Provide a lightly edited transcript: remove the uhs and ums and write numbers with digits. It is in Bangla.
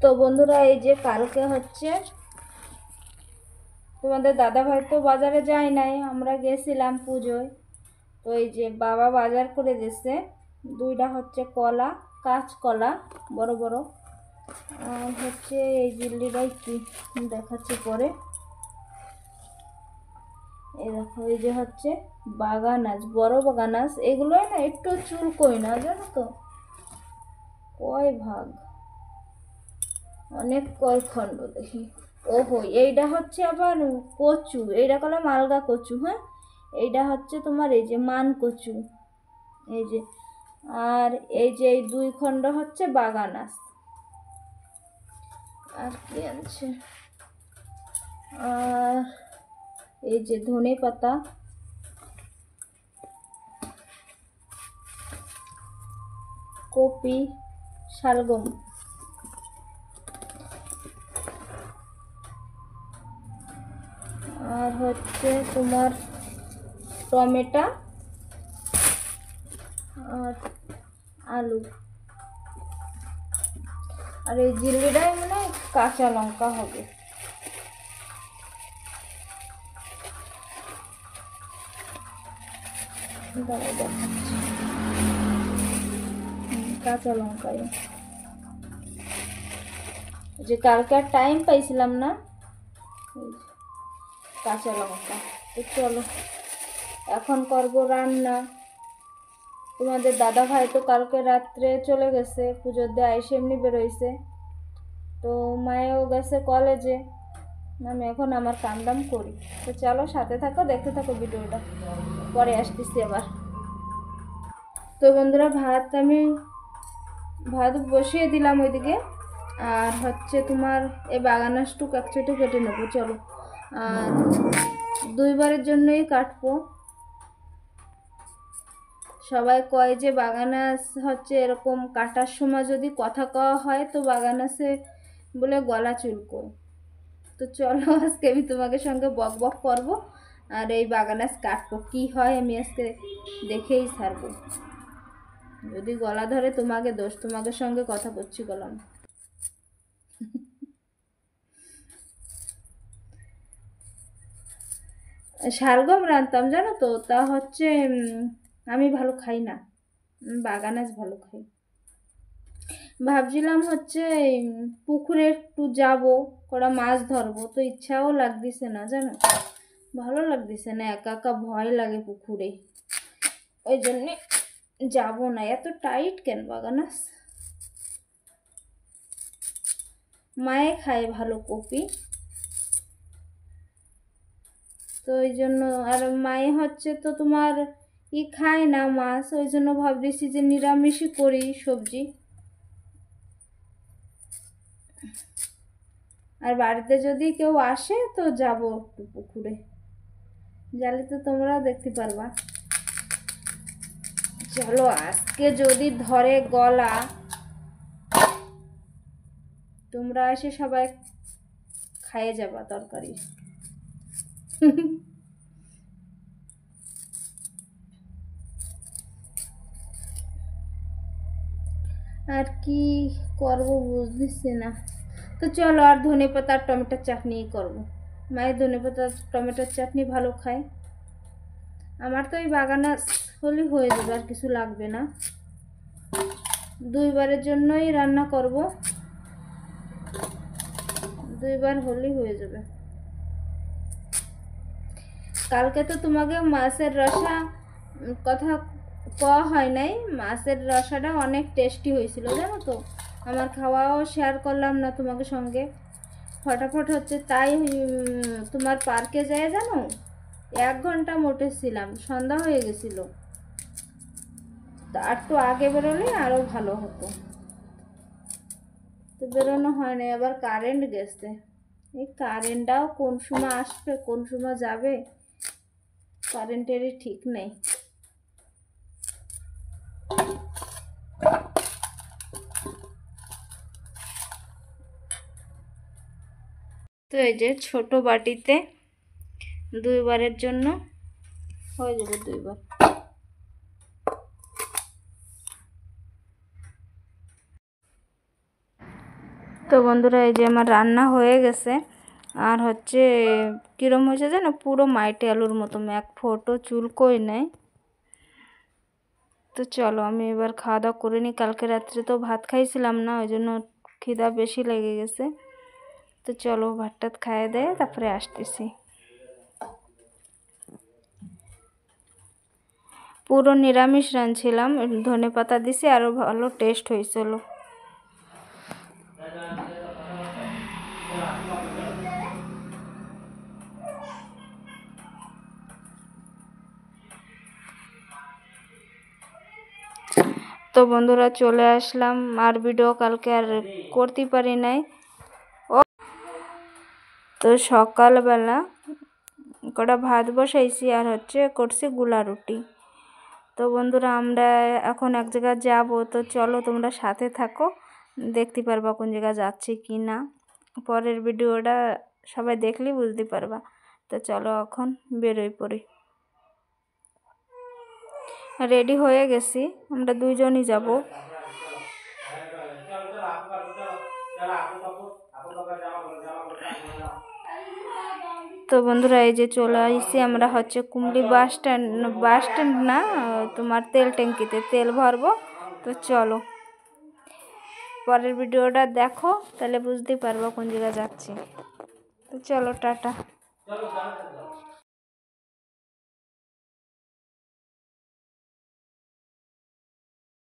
তো বন্ধুরা এই যে কালকে হচ্ছে তোমাদের দাদা ভাই তো বাজারে যায় নাই, আমরা গেছিলাম পুজোয়। তো এই যে বাবা বাজার করে দিয়েছে, দুইটা হচ্ছে কলা, কাঁচকলা বড় বড়, আর হচ্ছে এই জিল্লিটাই কি দেখাচ্ছি পরে। এই দেখো এই যে হচ্ছে বাগানাস, বড় বাগানাস, এগুলোই না একটু চুলকোই না জানো তো, কয় ভাগ, অনেক কয় খণ্ড দেখি। ওহো, এইটা হচ্ছে আবার কচু, এইটা কলাম আলগা কচু। হ্যাঁ, এইটা হচ্ছে তোমার এই যে মান কচু, এই যে। আর এই যে এই দুই খণ্ড হচ্ছে বাগানাস। আর কি আছে, আর এই যে ধনে পাতা, কপি, শালগম, আর হচ্ছে তোমার টমেটো আর আলু, আর এই জিল্লিটাই মানে কাঁচা লঙ্কা হবে। কাঁচা লঙ্কাই, যে কালকে আর টাইম পাইছিলাম না, কাঁচা লঙ্কা। তো চলো এখন করবো রান্না। তোমাদের দাদা ভাই তো কালকে রাত্রে চলে গেছে, পুজোর দিয়ে আইসে এমনি বেরোইছে। তো মায়েও গেছে কলেজে, আমি এখন আমার কামদাম করি। তো চলো সাথে থাকো, দেখতে থাকো ভিডিওটা, পরে আসতেছি আবার। তো বন্ধুরা ভাত বসিয়ে দিলাম ওইদিকে, আর হচ্ছে তোমার এই বাগানাসটুক একটু কেটে নেবো। চলো, আর দুইবারের জন্যই কাটবো। সবাই কয় যে বাগানাস হচ্ছে এরকম কাটার সময় যদি কথা কওয়া হয় তো বাগানাসে বলে গলা চুলকোয়। তো চলো আজকে আমি তোমাদের সঙ্গে বক বক করবো, আর এই বাগানাস কাটবো, কি হয় আমি আজকে দেখেই ছাড়বো। যদি গলা ধরে তোমাকে দোষ, তোমাদের সঙ্গে কথা করছি গলাম। শালগম রাঁধতাম জানো তো, তা হচ্ছে আমি ভালো খাই না, বাগানাস ভালো খাই। ভাবছিলাম হচ্ছে পুকুরে একটু যাব, কটা মাছ ধরবো, তো ইচ্ছাও লাগতেছে না জানো, ভালো লাগতেছে না, একা একা ভয় লাগে পুকুরে, ওই জন্যে যাবো না। এত টাইট কেন বাগানাস? মায়ে খায় ভালো কপি, তো ওই জন্য। আর মায়ে হচ্ছে তো তোমার খায় না মাছ, ওই জন্য ভাবতেছি যে নিরামিষই করি সবজি। আর বাড়িতে যদি কেউ আসে তো যাব একটু পুকুরে, জালে তো তোমরাও দেখতে পারবা। চলো আজকে যদি ধরে গলা, তোমরা এসে সবাই খাইয়ে যাবা তরকারি। আর কি করব বুঝতেছি না। তো চলো, আর ধনে পাতা আর টমেটোর চাটনি করবো। মায়ের ধনে পাতা টমেটোর চাটনি ভালো খায়, আমার তো এই বাগানাস হলে হয়ে যাবে, আর কিছু লাগবে না। দুইবারের জন্যই রান্না করব, দুইবার হলেই হয়ে যাবে। কালকে তো তোমাকে মাছের রসা কথা কওয়া হয় নাই, মাছের রসাটা অনেক টেস্টি হয়েছিল জানো তো। আমার খাওয়াও শেয়ার করলাম না তোমাকে সঙ্গে, ফটাফট হচ্ছে তাই। তোমার পার্কে যায় জানো, 1 ঘন্টা মোটে ছিলাম, সন্ধ্যা হয়ে গেছিল। আর একটু আগে বেরোলে আরও ভালো হতো, তো বেরোনো হয় না। আবার কারেন্ট গেছে, এই কারেন্টটাও কোন সময় আসবে কোন সময় যাবে, কারেন্টেরই ঠিক নেই। তো এই যে ছোট বাটিতে দুইবারের জন্য হয়ে যাবে, দুইবার। তো তো বন্ধুরা এই যে আমার রান্না হয়ে গেছে, আর হচ্ছে কীরম হয়েছে জানো, পুরো মাইটে আলুর মতো, এক ফোঁটো চুলকোই নেই। তো চলো আমি এবার খাওয়া দাওয়া করে নিই। কালকে রাত্রে তো ভাত খাইছিলাম না, ওই জন্য খিদা বেশি লেগে গেছে। তো চলো ভাত টাত খাইয়ে দেয় তারপরে আসতেছি। পুরো নিরামিষ রাঁধছিলাম, ধনে পাতা দিছি, আরও ভালো টেস্ট হয়েছিল। তো বন্ধুরা চলে আসলাম, আর ভিডিও কালকে আর করতে পারি নাই। তো সকালবেলা কটা ভাত বসাইছি, আর হচ্ছে করছি গুলা রুটি। তো বন্ধুরা আমরা এখন এক জায়গায় যাব, তো চলো তোমরা সাথে থাকো, দেখতে পারবা কোন জায়গায় যাচ্ছি কি না। পরের ভিডিওটা সবাই দেখলেই বুঝতে পারবা। তো চলো এখন বেরোই পড়ি। রেডি হয়ে গেছি, আমরা দুইজনই যাব। তো বন্ধুরা এই যে চলে আসছি আমরা হচ্ছে কুমড়ি বাস স্ট্যান্ড না, তোমার তেল ট্যাঙ্কিতে তেল ভরবো। তো চলো পরের ভিডিওটা দেখো, তাহলে বুঝতে পারবো কোন জায়গায় যাচ্ছি। তো চলো টাটা।